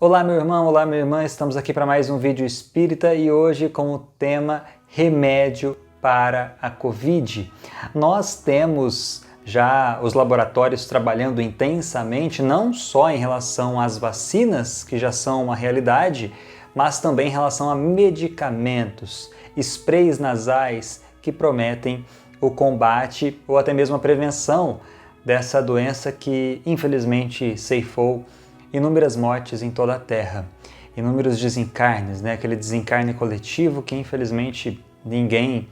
Olá meu irmão, olá minha irmã, estamos aqui para mais um vídeo espírita e hoje com o tema remédio para a Covid. Nós temos já os laboratórios trabalhando intensamente, não só em relação às vacinas, que já são uma realidade, mas também em relação a medicamentos, sprays nasais que prometem o combate ou até mesmo a prevenção dessa doença que infelizmente ceifou inúmeras mortes em toda a Terra, inúmeros desencarnes, aquele desencarne coletivo que infelizmente ninguém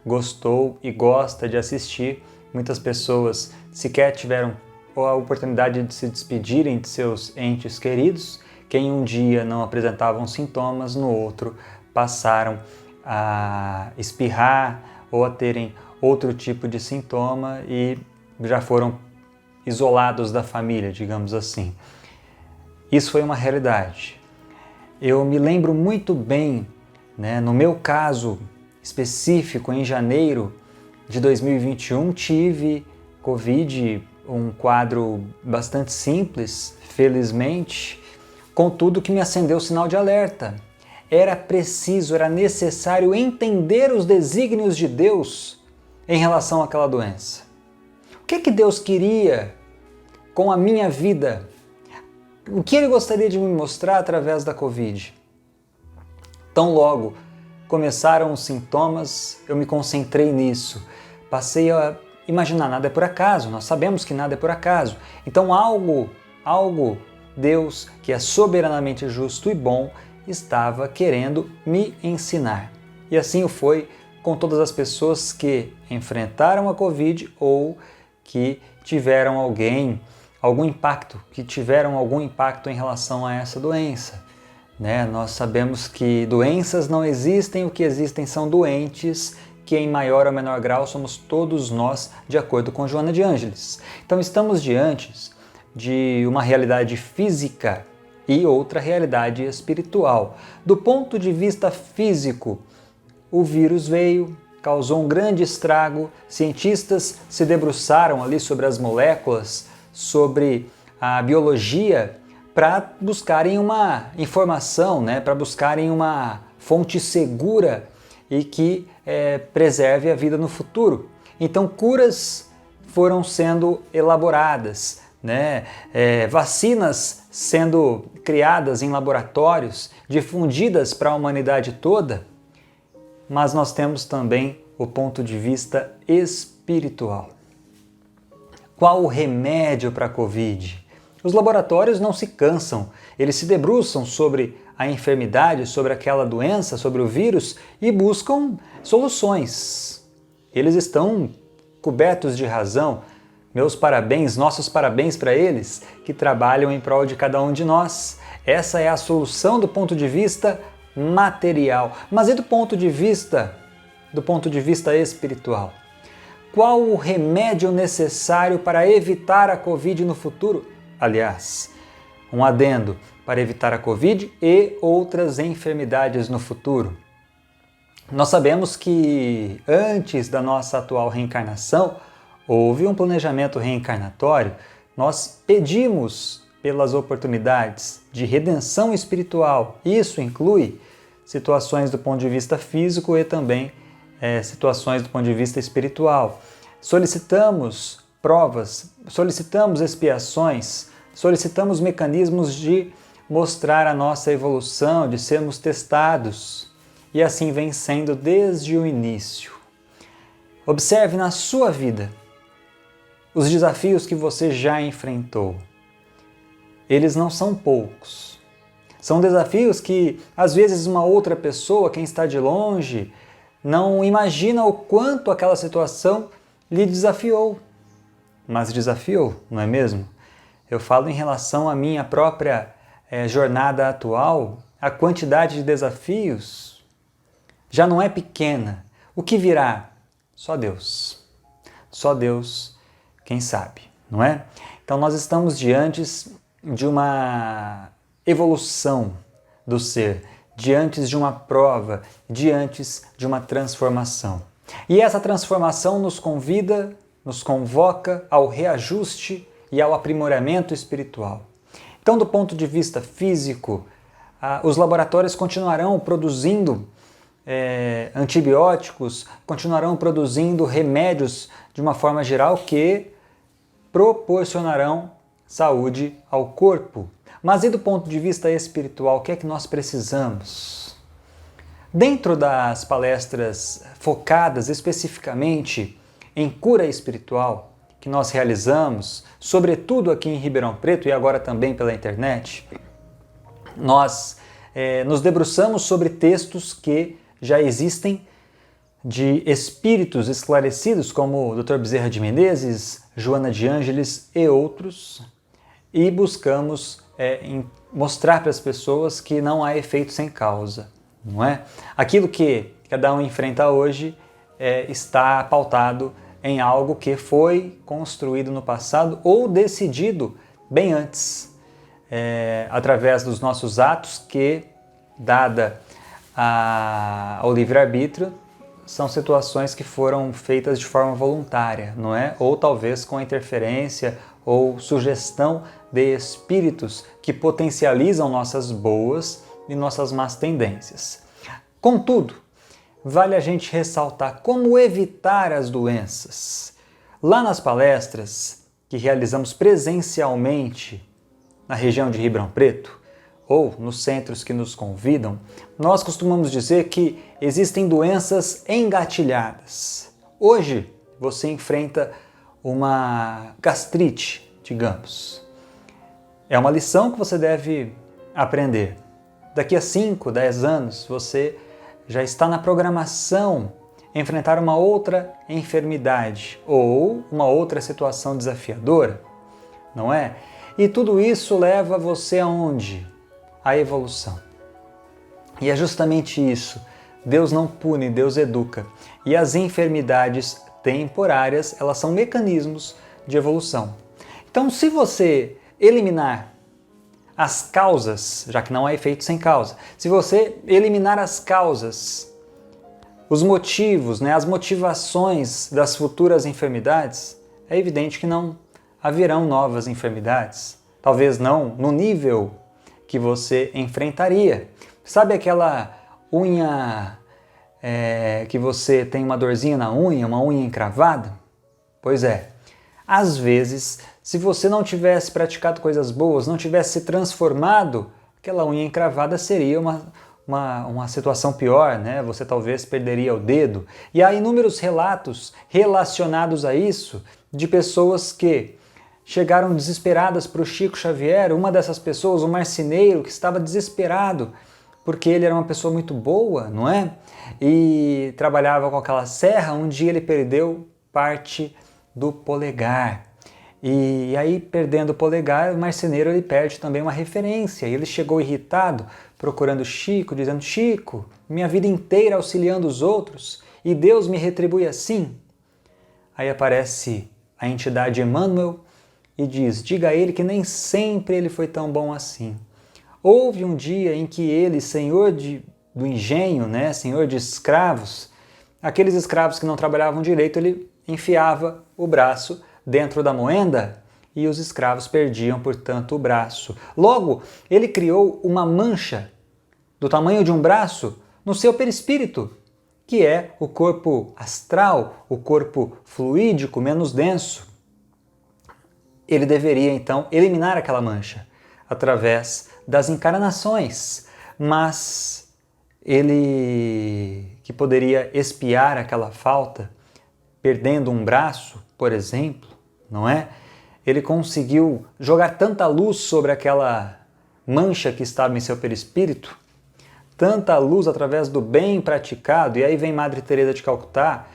gostou e gosta de assistir. Muitas pessoas sequer tiveram a oportunidade de se despedirem de seus entes queridos, que em um dia não apresentavam sintomas, no outro passaram a espirrar ou a terem outro tipo de sintoma e já foram isolados da família, digamos assim. Isso foi uma realidade. Eu me lembro muito bem, no meu caso específico, em janeiro de 2021, tive Covid, um quadro bastante simples, felizmente, contudo que me acendeu o sinal de alerta. Era preciso, era necessário entender os desígnios de Deus em relação àquela doença. O que Deus queria com a minha vida? O que Ele gostaria de me mostrar através da Covid? Tão logo começaram os sintomas, eu me concentrei nisso. Passei a imaginar, nada é por acaso, nós sabemos que nada é por acaso. Então algo, Deus, que é soberanamente justo e bom, estava querendo me ensinar. E assim o foi com todas as pessoas que enfrentaram a Covid ou que tiveram algum impacto em relação a essa doença. Nós sabemos que doenças não existem, o que existem são doentes, que em maior ou menor grau somos todos nós, de acordo com Joana de Ângeles. Então estamos diante de uma realidade física e outra realidade espiritual. Do ponto de vista físico, o vírus veio, causou um grande estrago, cientistas se debruçaram ali sobre as moléculas, sobre a biologia, para buscarem uma informação, para buscarem uma fonte segura e que preserve a vida no futuro. Então curas foram sendo elaboradas, vacinas sendo criadas em laboratórios, difundidas para a humanidade toda, mas nós temos também o ponto de vista espiritual. Qual o remédio para a Covid? Os laboratórios não se cansam, eles se debruçam sobre a enfermidade, sobre aquela doença, sobre o vírus e buscam soluções. Eles estão cobertos de razão. Meus parabéns, nossos parabéns para eles que trabalham em prol de cada um de nós. Essa é a solução do ponto de vista material. Mas e do ponto de vista espiritual? Qual o remédio necessário para evitar a Covid no futuro? Aliás, um adendo, para evitar a Covid e outras enfermidades no futuro. Nós sabemos que antes da nossa atual reencarnação, houve um planejamento reencarnatório. Nós pedimos pelas oportunidades de redenção espiritual. Isso inclui situações do ponto de vista físico e também situações do ponto de vista espiritual. Solicitamos provas, solicitamos expiações, solicitamos mecanismos de mostrar a nossa evolução, de sermos testados. E assim vem sendo desde o início. Observe na sua vida os desafios que você já enfrentou. Eles não são poucos. São desafios que, às vezes, uma outra pessoa, quem está de longe, não imagina o quanto aquela situação lhe desafiou. Mas desafiou, não é mesmo? Eu falo em relação à minha própria jornada atual, a quantidade de desafios já não é pequena. O que virá? Só Deus. Só Deus, quem sabe, não é? Então nós estamos diante de uma evolução do ser, diante de uma prova, diante de uma transformação. E essa transformação nos convoca ao reajuste e ao aprimoramento espiritual. Então, do ponto de vista físico, os laboratórios continuarão produzindo antibióticos, continuarão produzindo remédios de uma forma geral que proporcionarão saúde ao corpo. Mas e do ponto de vista espiritual, o que é que nós precisamos? Dentro das palestras focadas especificamente em cura espiritual que nós realizamos, sobretudo aqui em Ribeirão Preto e agora também pela internet, nós nos debruçamos sobre textos que já existem de espíritos esclarecidos, como o Dr. Bezerra de Menezes, Joana de Ângeles e outros, e buscamos mostrar para as pessoas que não há efeito sem causa, não é? Aquilo que cada um enfrenta hoje está pautado em algo que foi construído no passado ou decidido bem antes, através dos nossos atos que, dada ao livre-arbítrio, são situações que foram feitas de forma voluntária, não é? Ou talvez com a interferência ou sugestão de espíritos que potencializam nossas boas e nossas más tendências. Contudo, vale a gente ressaltar como evitar as doenças. Lá nas palestras que realizamos presencialmente na região de Ribeirão Preto, ou nos centros que nos convidam, nós costumamos dizer que existem doenças engatilhadas. Hoje você enfrenta uma gastrite, digamos. É uma lição que você deve aprender. Daqui a 5, 10 anos você já está na programação enfrentar uma outra enfermidade ou uma outra situação desafiadora, não é? E tudo isso leva você aonde? A evolução. E é justamente isso. Deus não pune, Deus educa. E as enfermidades temporárias, elas são mecanismos de evolução. Então, se você eliminar as causas, já que não há efeito sem causa, se você eliminar as causas, os motivos, as motivações das futuras enfermidades, é evidente que não haverão novas enfermidades. Talvez não no nível que você enfrentaria. Sabe aquela unha que você tem uma dorzinha na unha, uma unha encravada? Pois é. Às vezes, se você não tivesse praticado coisas boas, não tivesse se transformado, aquela unha encravada seria uma situação pior, né? Você talvez perderia o dedo. E há inúmeros relatos relacionados a isso de pessoas que chegaram desesperadas para o Chico Xavier. Uma dessas pessoas, um marceneiro que estava desesperado porque ele era uma pessoa muito boa, não é? E trabalhava com aquela serra. Um dia ele perdeu parte do polegar. E aí, perdendo o polegar, o marceneiro ele perde também uma referência. E ele chegou irritado, procurando Chico, dizendo: Chico, minha vida inteira auxiliando os outros e Deus me retribui assim? Aí aparece a entidade Emmanuel e diz: diga a ele que nem sempre ele foi tão bom assim. Houve um dia em que ele, senhor do engenho, senhor de escravos, aqueles escravos que não trabalhavam direito, ele enfiava o braço dentro da moenda e os escravos perdiam, portanto, o braço. Logo, ele criou uma mancha do tamanho de um braço no seu perispírito, que é o corpo astral, o corpo fluídico menos denso. Ele deveria, então, eliminar aquela mancha através das encarnações, mas ele que poderia expiar aquela falta, perdendo um braço, por exemplo, não é? Ele conseguiu jogar tanta luz sobre aquela mancha que estava em seu perispírito, tanta luz através do bem praticado, e aí vem Madre Teresa de Calcutá,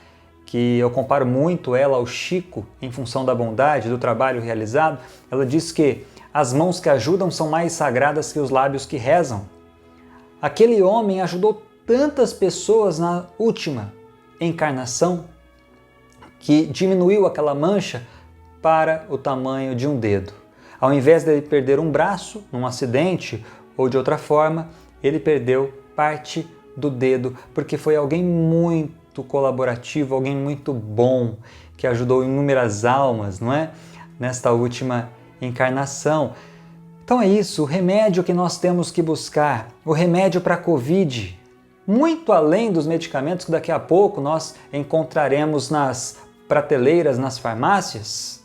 que eu comparo muito ela ao Chico em função da bondade, do trabalho realizado. Ela diz que as mãos que ajudam são mais sagradas que os lábios que rezam. Aquele homem ajudou tantas pessoas na última encarnação que diminuiu aquela mancha para o tamanho de um dedo. Ao invés de ele perder um braço num acidente ou de outra forma, ele perdeu parte do dedo, porque foi alguém muito colaborativo, alguém muito bom, que ajudou inúmeras almas, não é? Nesta última encarnação. Então é isso, o remédio que nós temos que buscar, o remédio para a Covid, muito além dos medicamentos que daqui a pouco nós encontraremos nas prateleiras, nas farmácias,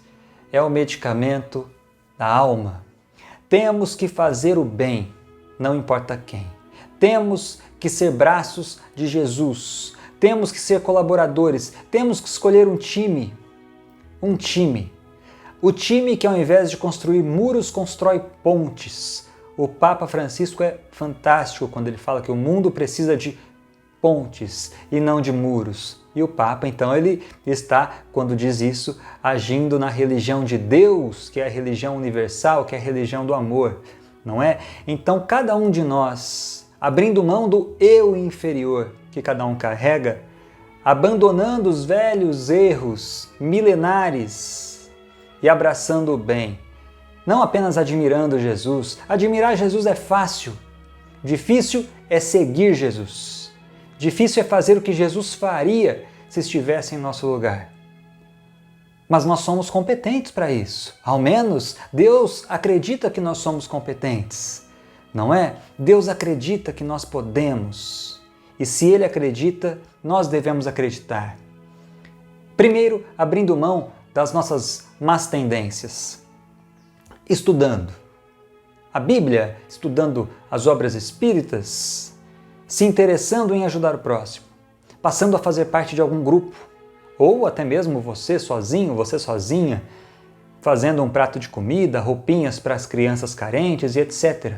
é o medicamento da alma. Temos que fazer o bem, não importa quem. Temos que ser braços de Jesus. Temos que ser colaboradores. Temos que escolher um time. Um time. O time que ao invés de construir muros, constrói pontes. O Papa Francisco é fantástico quando ele fala que o mundo precisa de pontes e não de muros. E o Papa, então, ele está, quando diz isso, agindo na religião de Deus, que é a religião universal, que é a religião do amor, não é? Então, cada um de nós, abrindo mão do eu inferior que cada um carrega, abandonando os velhos erros milenares e abraçando o bem, não apenas admirando Jesus. Admirar Jesus é fácil, difícil é seguir Jesus. Difícil é fazer o que Jesus faria se estivesse em nosso lugar. Mas nós somos competentes para isso. Ao menos Deus acredita que nós somos competentes, não é? Deus acredita que nós podemos. E se Ele acredita, nós devemos acreditar. Primeiro, abrindo mão das nossas más tendências. Estudando a Bíblia, estudando as obras espíritas, se interessando em ajudar o próximo, passando a fazer parte de algum grupo, ou até mesmo você sozinho, você sozinha, fazendo um prato de comida, roupinhas para as crianças carentes e etc.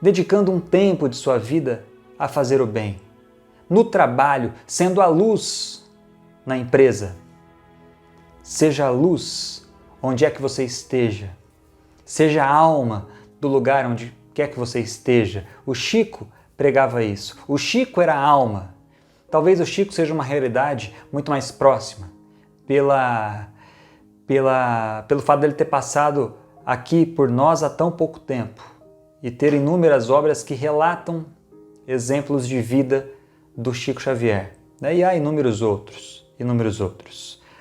Dedicando um tempo de sua vida a fazer o bem. No trabalho, sendo a luz na empresa. Seja a luz onde é que você esteja. Seja a alma do lugar onde quer que você esteja. O Chico pregava isso. O Chico era a alma. Talvez o Chico seja uma realidade muito mais próxima pelo fato dele ter passado aqui por nós há tão pouco tempo e ter inúmeras obras que relatam exemplos de vida do Chico Xavier. E há inúmeros outros.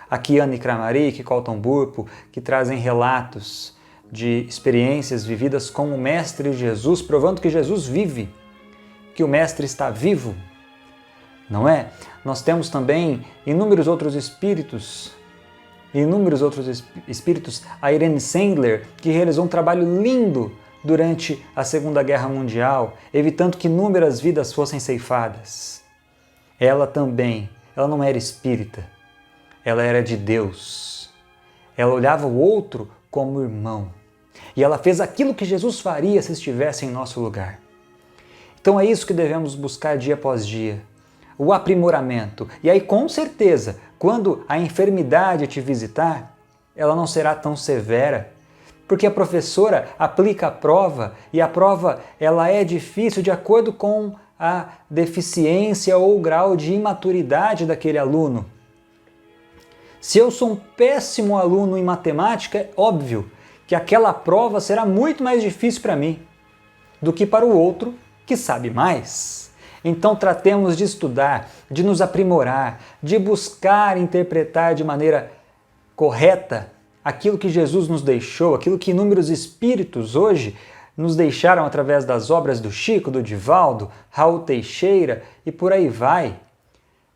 Aqui Anne Kramaric, Colton Burpo, que trazem relatos de experiências vividas com o Mestre Jesus, provando que Jesus vive, que o Mestre está vivo, não é? Nós temos também inúmeros outros espíritos, a Irene Sandler, que realizou um trabalho lindo durante a Segunda Guerra Mundial, evitando que inúmeras vidas fossem ceifadas. Ela não era espírita, ela era de Deus. Ela olhava o outro como irmão. E ela fez aquilo que Jesus faria se estivesse em nosso lugar. Então é isso que devemos buscar dia após dia, o aprimoramento. E aí, com certeza, quando a enfermidade te visitar, ela não será tão severa, porque a professora aplica a prova e a prova ela é difícil de acordo com a deficiência ou o grau de imaturidade daquele aluno. Se eu sou um péssimo aluno em matemática, é óbvio que aquela prova será muito mais difícil para mim do que para o outro que sabe mais. Então tratemos de estudar, de nos aprimorar, de buscar interpretar de maneira correta aquilo que Jesus nos deixou, aquilo que inúmeros espíritos hoje nos deixaram através das obras do Chico, do Divaldo, Raul Teixeira e por aí vai.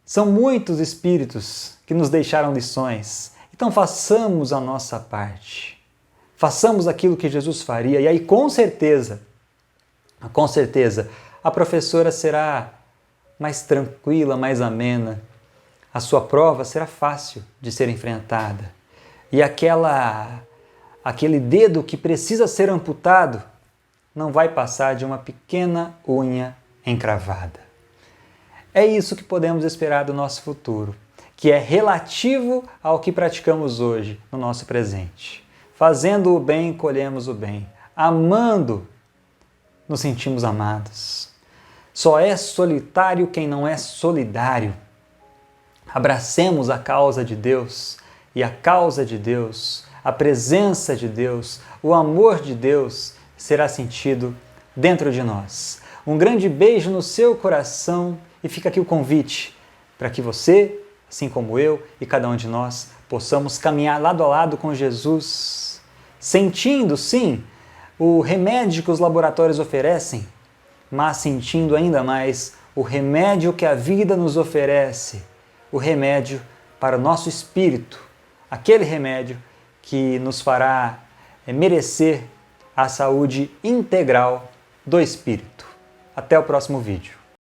São muitos espíritos que nos deixaram lições. Então façamos a nossa parte. Façamos aquilo que Jesus faria e aí com certeza, a professora será mais tranquila, mais amena. A sua prova será fácil de ser enfrentada. E aquele dedo que precisa ser amputado não vai passar de uma pequena unha encravada. É isso que podemos esperar do nosso futuro, que é relativo ao que praticamos hoje, no nosso presente. Fazendo o bem, colhemos o bem. Amando, nos sentimos amados. Só é solitário quem não é solidário. Abracemos a causa de Deus, e a causa de Deus, a presença de Deus, o amor de Deus será sentido dentro de nós. Um grande beijo no seu coração e fica aqui o convite para que você, assim como eu e cada um de nós, possamos caminhar lado a lado com Jesus, sentindo, sim, o remédio que os laboratórios oferecem, mas sentindo ainda mais o remédio que a vida nos oferece, o remédio para o nosso espírito, aquele remédio que nos fará merecer a saúde integral do espírito. Até o próximo vídeo.